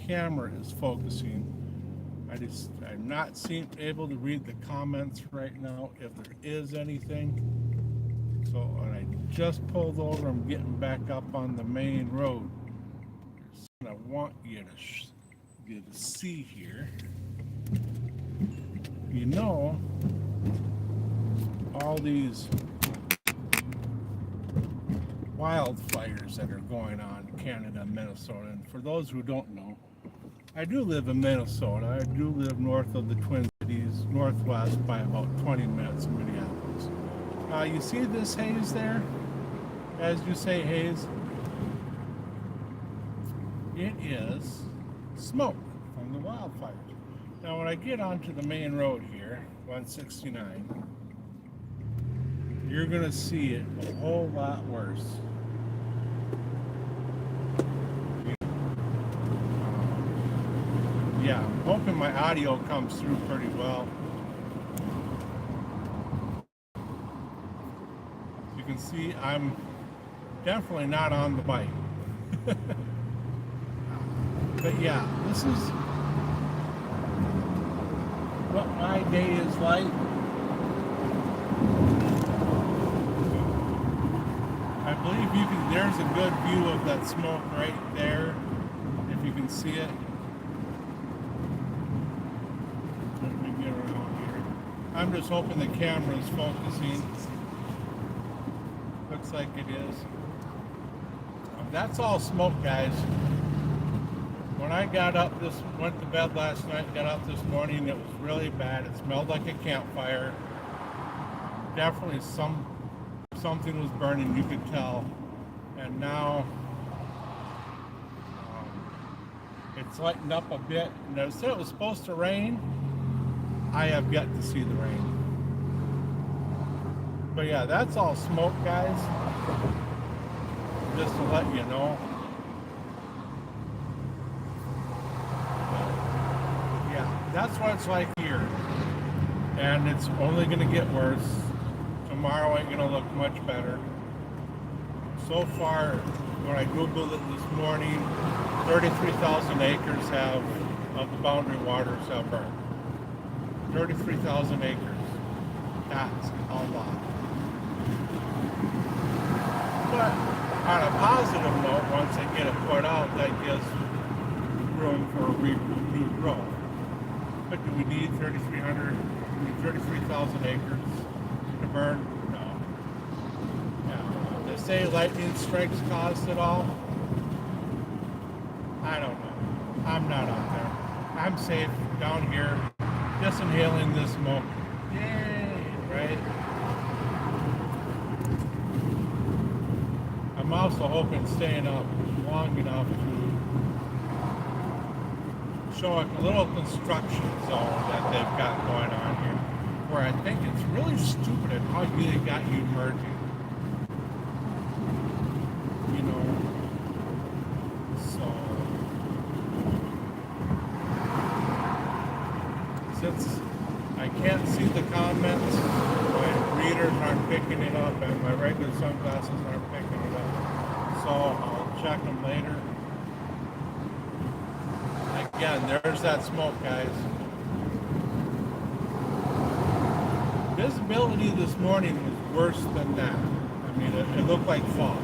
camera is focusing. I'm not able to read the comments right now if there is anything. So when I just pulled over, I'm getting back up on the main road. There's something I want you to see here. You know, all these wildfires that are going on in Canada and Minnesota. And for those who don't know, I do live in Minnesota. I do live north of the Twin Cities, northwest by about 20 minutes in Minneapolis. You see this haze there? As you say haze, it is smoke from the wildfires. Now when I get onto the main road here, 169, you're going to see it a whole lot worse. Yeah, I'm hoping my audio comes through pretty well. As you can see, I'm definitely not on the bike. But yeah, this is what my day is like. I believe there's a good view of that smoke right there, if you can see it. Let me get around here. I'm just hoping the camera is focusing. Looks like it is. That's all smoke, guys. When I went to bed last night, got up this morning, it was really bad. It smelled like a campfire. Definitely something was burning, you could tell. And now it's lightened up a bit. And they said it was supposed to rain. I have yet to see the rain. But yeah, that's all smoke, guys. Just to let you know. That's what it's like here, and it's only going to get worse. Tomorrow ain't going to look much better. So far, when I Googled it this morning, 33,000 acres of the boundary waters have burned. 33,000 acres. That's a lot. But on a positive note, once they get it put out, that gives room for new growth. But do we need 33,000 acres to burn? No. They say lightning strikes caused it all. I don't know. I'm not out there. I'm safe down here, just inhaling this smoke. Yay, right? I'm also hoping staying up long enough to show a little construction zone that they've got going on here, where I think it's really stupid at how they got you merging. You know, so since I can't see the comments, my readers aren't picking it up, and my regular sunglasses aren't picking it up, so I'll check them later. Again, there's that smoke, guys. Visibility this morning was worse than that. I mean, it looked like fog.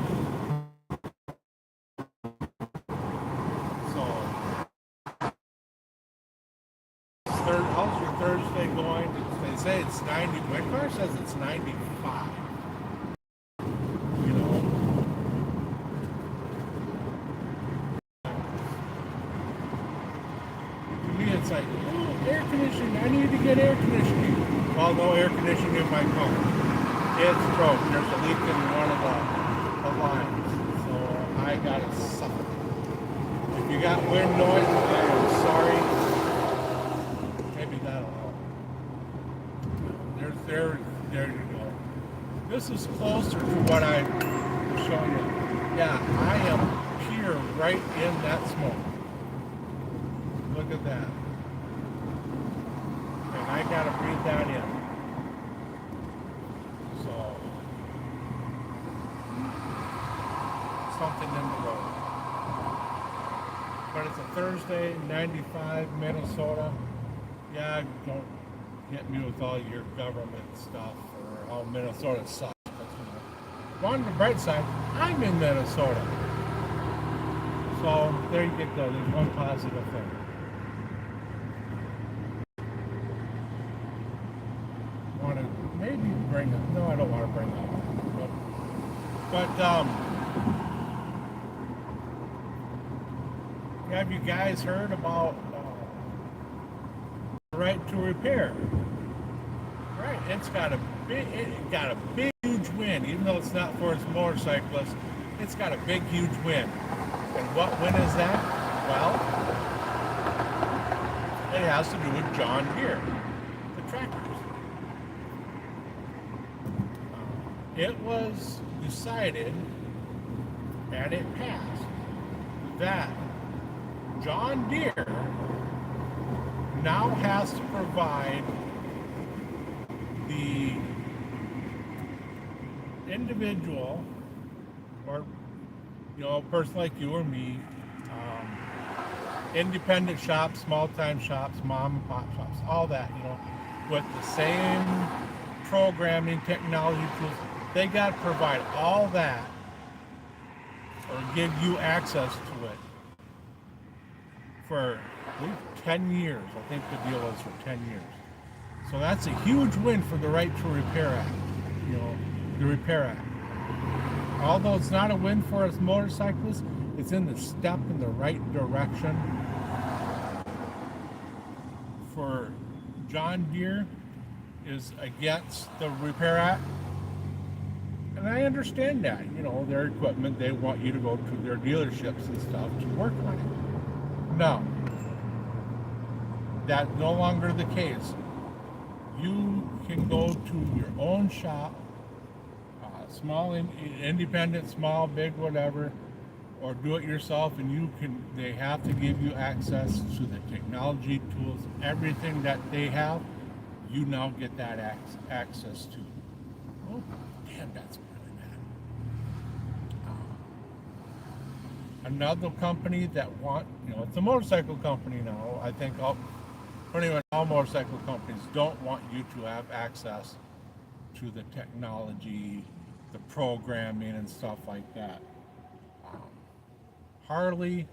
So, how's your Thursday going? They say it's 90. My car says it's 95. It's like, oh, air conditioning, I need to get air conditioning. Well, no air conditioning in my car. It's broke. There's a leak in one of the lines. So I gotta suffer. If you got wind noise, I am sorry. Maybe that'll help. There you go. This is closer to what I was showing you. Yeah, I am here right in that smoke. Look at that. And I gotta breathe that in. So, something in the road. But it's a Thursday, 95, Minnesota. Yeah, don't hit me with all your government stuff or how Minnesota sucks. But, on the bright side, I'm in Minnesota. So there you go. There's one positive thing. Want to maybe bring up? No, I don't want to bring up. But have you guys heard about the right to repair? Right, it got a big, huge win. Even though it's not for its motorcyclists, it's got a big, huge win. And what win is that? Well, it has to do with John Deere, the tractors. It was decided, and it passed, that John Deere now has to provide the individual, or a person like you or me, independent shops, small-time shops, mom and pop shops, all that, with the same programming, technology tools. They got to provide all that, or give you access to it for, I believe, 10 years. I think the deal is for 10 years. So that's a huge win for the Right to Repair Act, the Repair Act. Although it's not a win for us motorcyclists, it's in the step in the right direction. For John Deere is against the Repair Act. And I understand that, their equipment, they want you to go to their dealerships and stuff to work on it. No. That's no longer the case. You can go to your own shop, small, independent, small, big, whatever, or do it yourself, and they have to give you access to the technology tools, everything that they have, you now get that access to. Oh, damn, that's really bad. Another company that it's a motorcycle company now. I think pretty much all motorcycle companies don't want you to have access to the technology, the programming, and stuff like that. Harley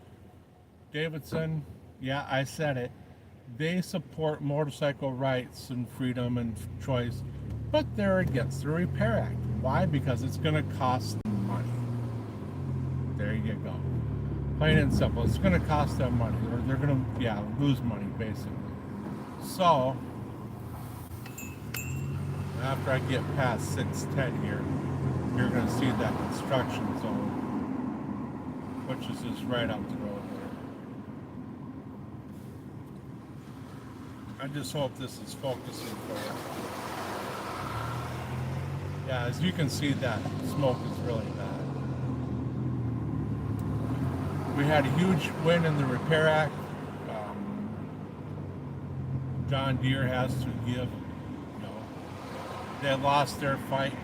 Davidson, yeah, I said it. They support motorcycle rights and freedom and choice, but they're against the Repair Act. Why? Because it's going to cost them money. There you go. Plain and simple. It's going to cost them money, or they're going to, lose money, basically. So, after I get past 610 here, you're going to see that construction zone, which is just right up the road there. I just hope this is focusing for you. Yeah, as you can see, that smoke is really bad. We had a huge win in the Repair Act. John Deere has to give, they lost their fight.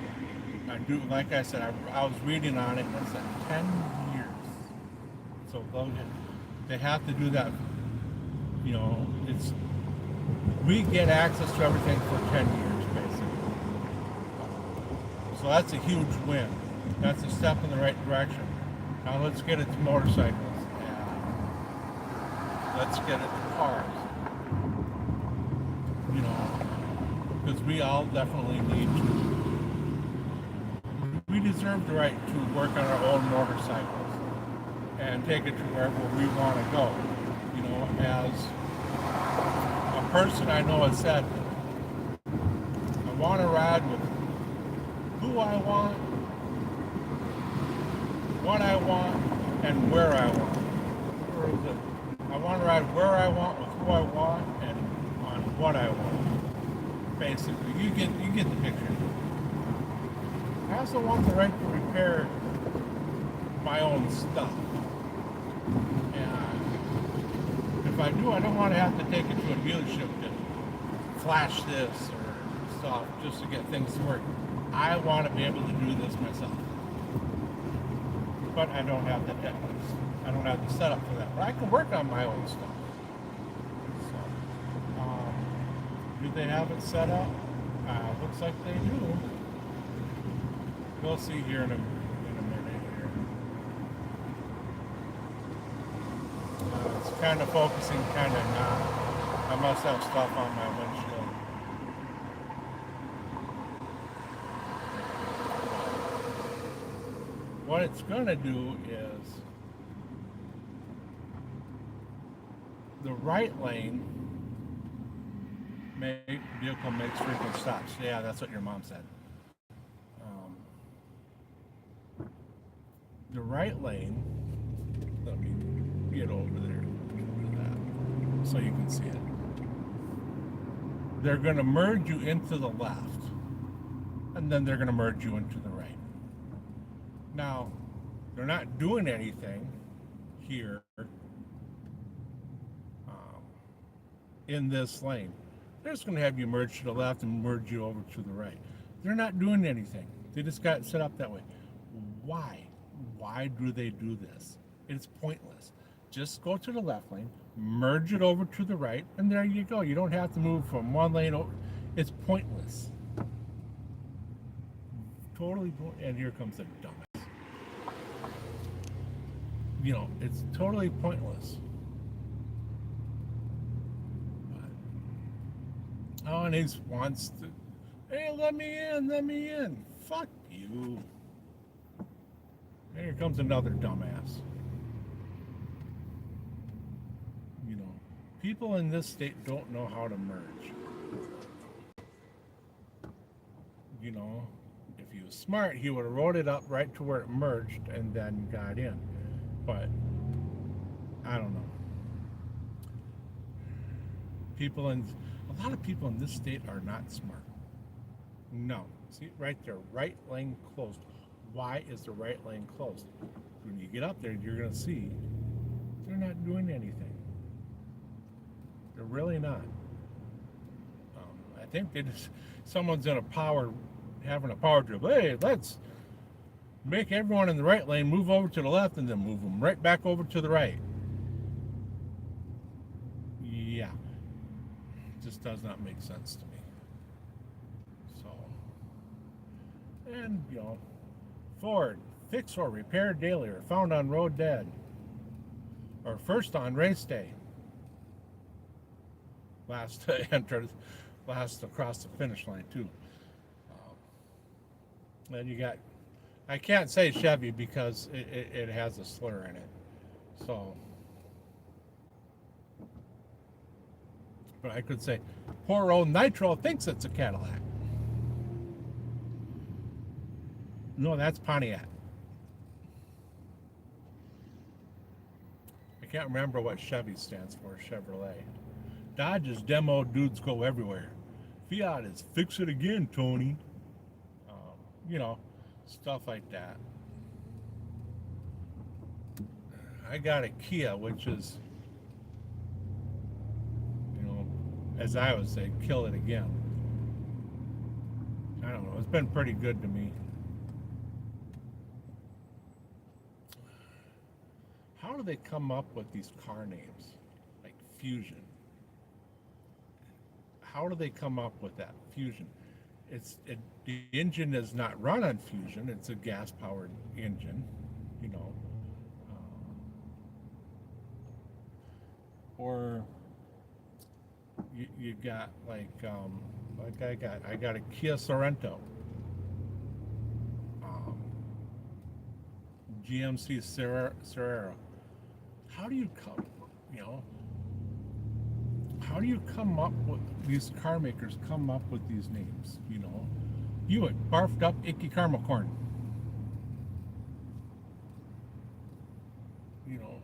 Like I said, I was reading on it, and it said 10 years. So they have to do that. We get access to everything for 10 years, basically. So that's a huge win. That's a step in the right direction. Now let's get it to motorcycles. And let's get it to cars. Because we all definitely need to. We deserve the right to work on our own motorcycles and take it to wherever we want to go. As a person I know has said, I want to ride with who I want, what I want, and where I want. Or is it? I want to ride where I want, with who I want, and on what I want. Basically, you get the picture. I also want the right to repair my own stuff. And if I do, I don't want to have to take it to a dealership to flash this or stuff just to get things to work. I want to be able to do this myself. But I don't have the techniques. I don't have the setup for that, but I can work on my own stuff. So, do they have it set up? Looks like they do. We'll see here in a minute here. It's kind of focusing, kind of not. I must have stuff on my windshield. What it's going to do is the right lane vehicle makes frequent stops. Yeah, that's what your mom said. The right lane, let me get over there to that so you can see it. They're going to merge you into the left, and then they're going to merge you into the right. Now, they're not doing anything here in this lane. They're just going to have you merge to the left and merge you over to the right. They're not doing anything. They just got set up that way. Why? Why do they do this? It's pointless. Just go to the left lane, merge it over to the right, and there you go. You don't have to move from one lane over. It's pointless. Totally. And here comes the dumbass. You know, it's totally pointless. Oh, and he wants to, hey, let me in. Fuck you. And here comes another dumbass. You know, people in this state don't know how to merge. You know, if he was smart, he would have wrote it up right to where it merged and then got in. But, I don't know. A lot of people in this state are not smart. No. See, right there, right lane closed. Why is the right lane closed? When you get up there, you're going to see they're not doing anything. They're really not. I think someone's in having a power trip. Hey, let's make everyone in the right lane move over to the left and then move them right back over to the right. Yeah. Just does not make sense to me. So, and you know, Ford, fix or repair daily or found on road dead, or first on race day. Last across the finish line too. Then you got, I can't say Chevy because it has a slur in it. So. But I could say, poor old Nitro thinks it's a Cadillac. No, that's Pontiac. I can't remember what Chevy stands for, Chevrolet. Dodge is demo, dudes go everywhere. Fiat is fix it again, Tony. You know, stuff like that. I got a Kia, which is, as I would say, kill it again. I don't know. It's been pretty good to me. How do they come up with these car names? Like Fusion. How do they come up with that? Fusion. The engine is not run on Fusion. It's a gas-powered engine, you know. Or you got like I got a Kia Sorento, GMC Carrera. How do you come up with these car makers come up with these names? You know, Buick, barfed up icky caramel corn. You know,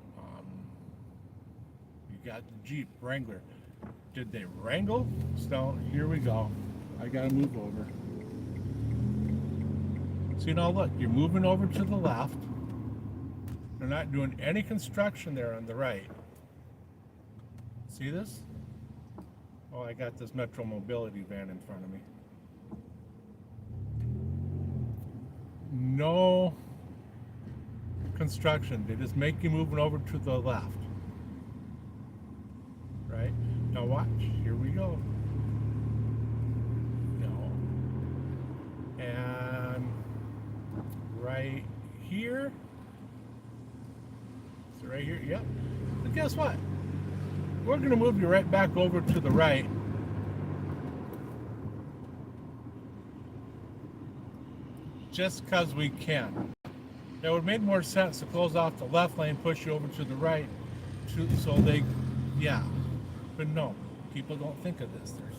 you got the Jeep Wrangler. Did they wrangle? So here we go. I gotta move over. So now look, you're moving over to the left. They're not doing any construction there on the right. See this? Oh, I got this Metro Mobility van in front of me. No construction. They just make you moving over to the left. Right? Now watch. Here we go. No. And right here. So right here, yep. But guess what? We're going to move you right back over to the right. Just because we can. It would make more sense to close off the left lane, push you over to the right, so they, yeah. But no, people don't think of this. They're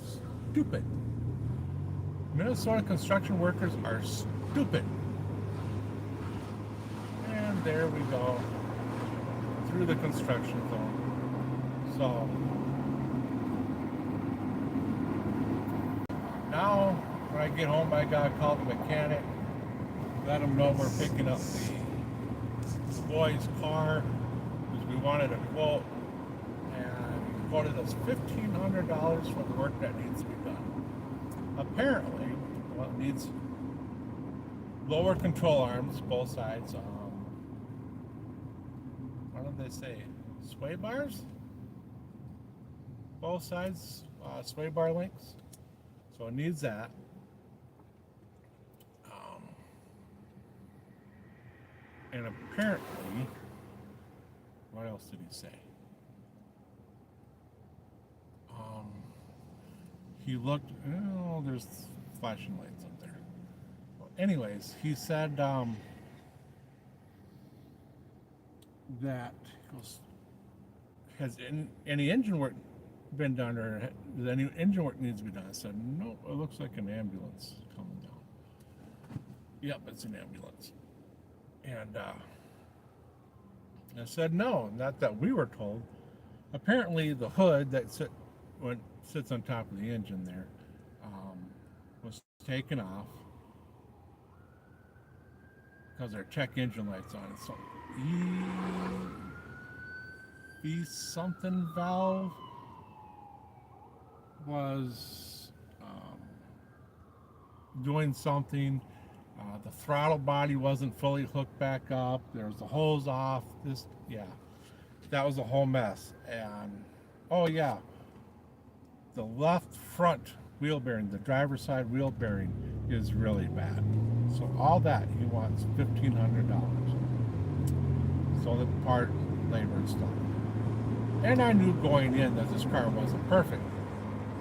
stupid. Minnesota construction workers are stupid. And there we go. Through the construction zone. So, now, when I get home, I gotta call the mechanic. Let them know we're picking up the boy's car because we wanted a quote, and he quoted us $1,500 for the work that needs to be done. Apparently, well, it needs lower control arms, both sides. What did they say? Sway bars? Both sides, sway bar links. So it needs that. And apparently, what else did he say? He looked, oh, there's flashing lights up there. Well, anyways, he said that, has any engine work been done, or does any engine work needs to be done? I said, no, it looks like an ambulance coming down. Yep, it's an ambulance. And I said, no, not that we were told. Apparently, the hood that sits on top of the engine there was taken off because their check engine lights on. So, E something valve was doing something. The throttle body wasn't fully hooked back up. There was the hose off. That was a whole mess. And oh yeah, the left front wheel bearing, the driver's side wheel bearing, is really bad. So all that he wants $1,500. So the part, labor, and stuff. And I knew going in that this car wasn't perfect.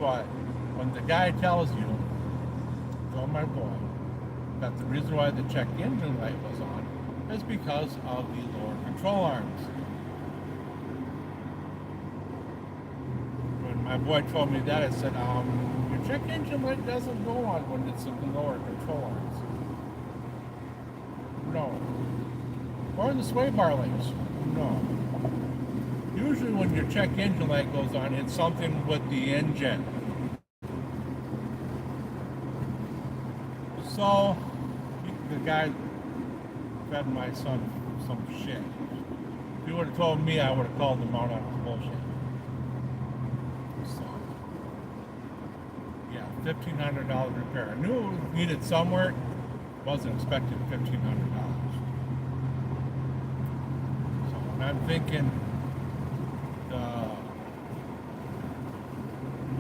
But when the guy tells you, oh my boy, that the reason why the check engine light was on is because of the lower control arms. When my boy told me that, I said, your check engine light doesn't go on when it's in the lower control arms. No. Or in the sway bar links. No. Usually when your check engine light goes on, it's something with the engine. So, the guy fed my son some shit. If he would have told me, I would have called him out on his bullshit. So, yeah, $1,500 repair. I knew it was needed somewhere. Wasn't expecting $1,500. So, and I'm thinking the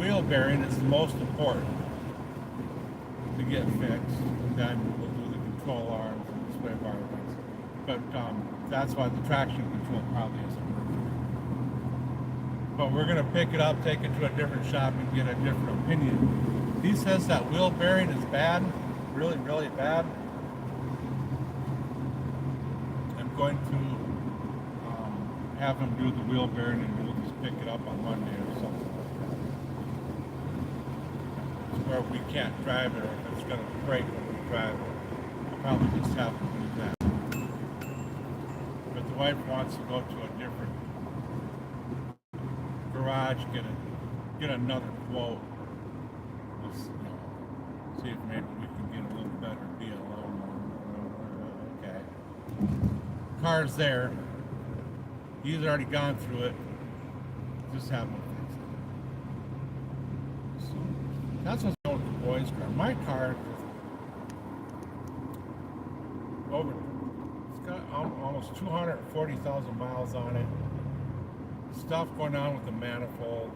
wheel bearing is the most important to get fixed, and then we'll do the control arms and the sway bar links. But that's why the traction control probably isn't working. But we're going to pick it up, take it to a different shop, and get a different opinion. He says that wheel bearing is bad, really, really bad. I'm going to have him do the wheel bearing, and we'll just pick it up on Monday or something. Where we can't drive it, or if it's going to break when we drive it. I'll probably just have to do that. But the wife wants to go to a different garage, get another quote. Just, see if maybe we can get a little better deal. Okay. Car's there. He's already gone through it. Just have him fix it. So that's what's going with the boys' car. My car is over. It's got almost almost 240,000 miles on it. Stuff going on with the manifold.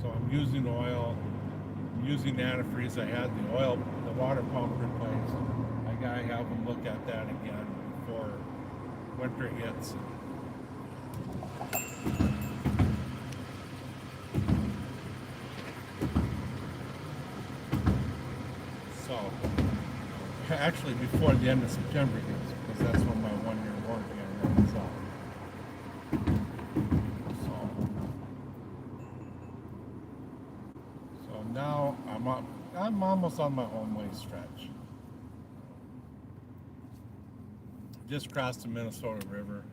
So I'm using oil. I'm using antifreeze. I had the water pump replaced. I gotta have them look at that again before winter hits. So, actually before the end of September hits, because that's when my 1-year warranty on it is up. So now I'm almost on my home stretch. Just crossed the Minnesota River.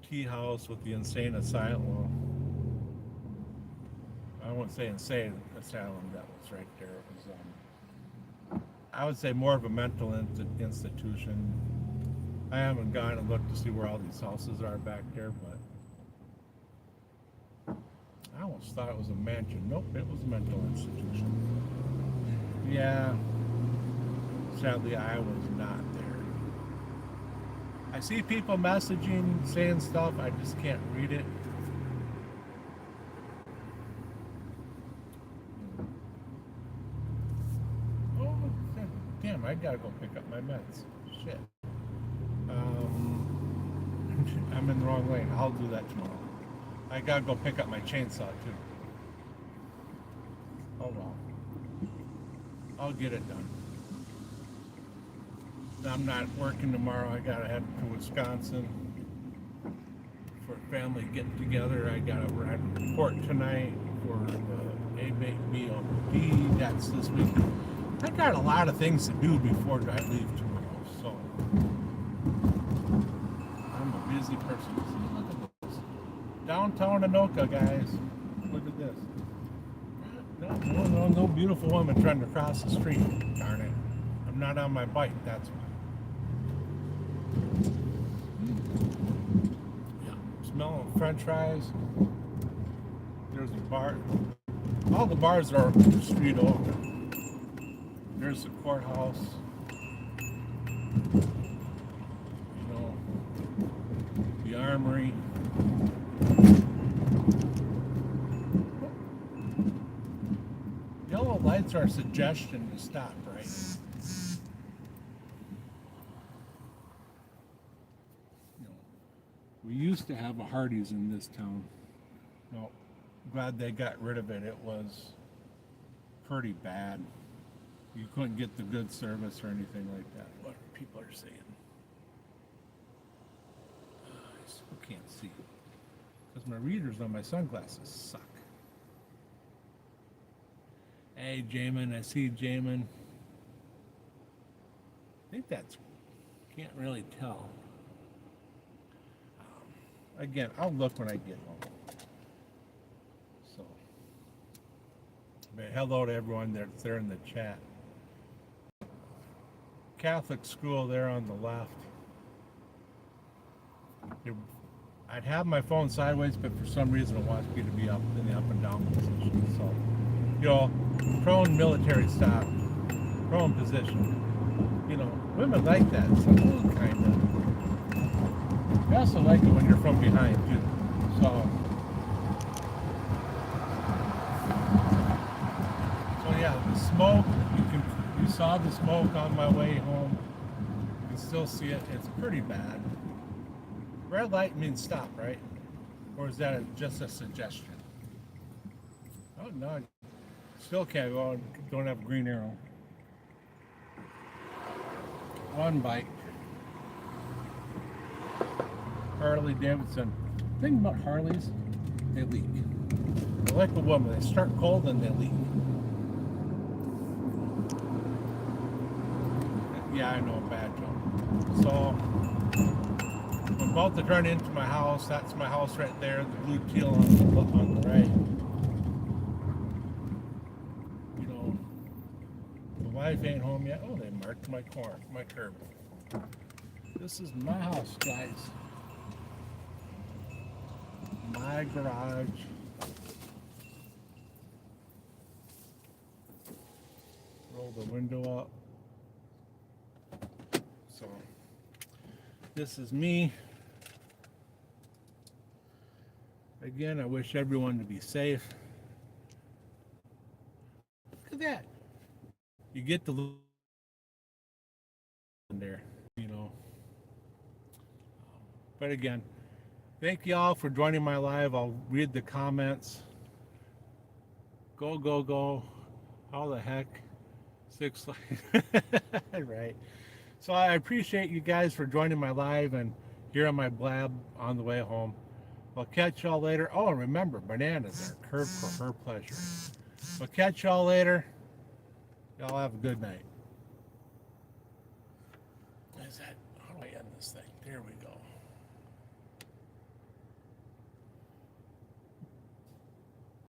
Tea house with the insane asylum. Well, I wouldn't say insane asylum, that was right there. It was, I would say more of a mental institution. I haven't gone and looked to see where all these houses are back there, but I almost thought it was a mansion. Nope, it was a mental institution. Yeah, sadly I was not there. I see people messaging, saying stuff, I just can't read it. Oh, damn, I gotta go pick up my meds. Shit. I'm in the wrong lane. I'll do that tomorrow. I gotta go pick up my chainsaw too. Oh well. I'll get it done. I'm not working tomorrow. I gotta head to Wisconsin for a family get together. I gotta ride to court tonight for the ABOD. That's this week. I got a lot of things to do before I leave tomorrow, so I'm a busy person. See, look at this. Downtown Anoka, guys. Look at this. No beautiful woman trying to cross the street. Darn it. I'm not on my bike, that's why. Yeah. Smelling French fries. There's a bar. All the bars are on the street over. There's the courthouse. You know, the armory. Yellow lights are a suggestion to stop, right? You know, we used to have a Hardee's in this town. No, glad they got rid of it. It was pretty bad. You couldn't get the good service or anything like that. What people are saying. I still can't see because my readers on my sunglasses suck. Hey, Jamin, I see Jamin. I think that's, can't really tell. Again, I'll look when I get home. So, but hello to everyone that's there in the chat. Catholic school there on the left. I'd have my phone sideways, but for some reason it wants me to be up in the up and down position. So, you know, prone military stop, prone position. You know, women like that, so kind of. They also like it when you're from behind too. So yeah, the smoke. You saw the smoke on my way home. You can still see it. It's pretty bad. Red light means stop, right? Or is that just a suggestion? Oh no, still can't go. Don't have a green arrow. One bike. Harley Davidson. The thing about Harleys, they leak. They're like a woman. They start cold and they leak. Yeah, I know, bad joke. So, I'm about to turn into my house. That's my house right there. The blue teal on the right. You know, the wife ain't home yet. Oh, they marked my curb. This is my house, guys. My garage. Roll the window up. This is me. Again, I wish everyone to be safe. Look at that. You get the in there, you know. But again, thank you all for joining my live. I'll read the comments. Go, go, go. How the heck? Six right. So I appreciate you guys for joining my live and hearing my blab on the way home. I'll catch y'all later. Oh, and remember, bananas are curved for her pleasure. I'll catch y'all later. Y'all have a good night. What is that?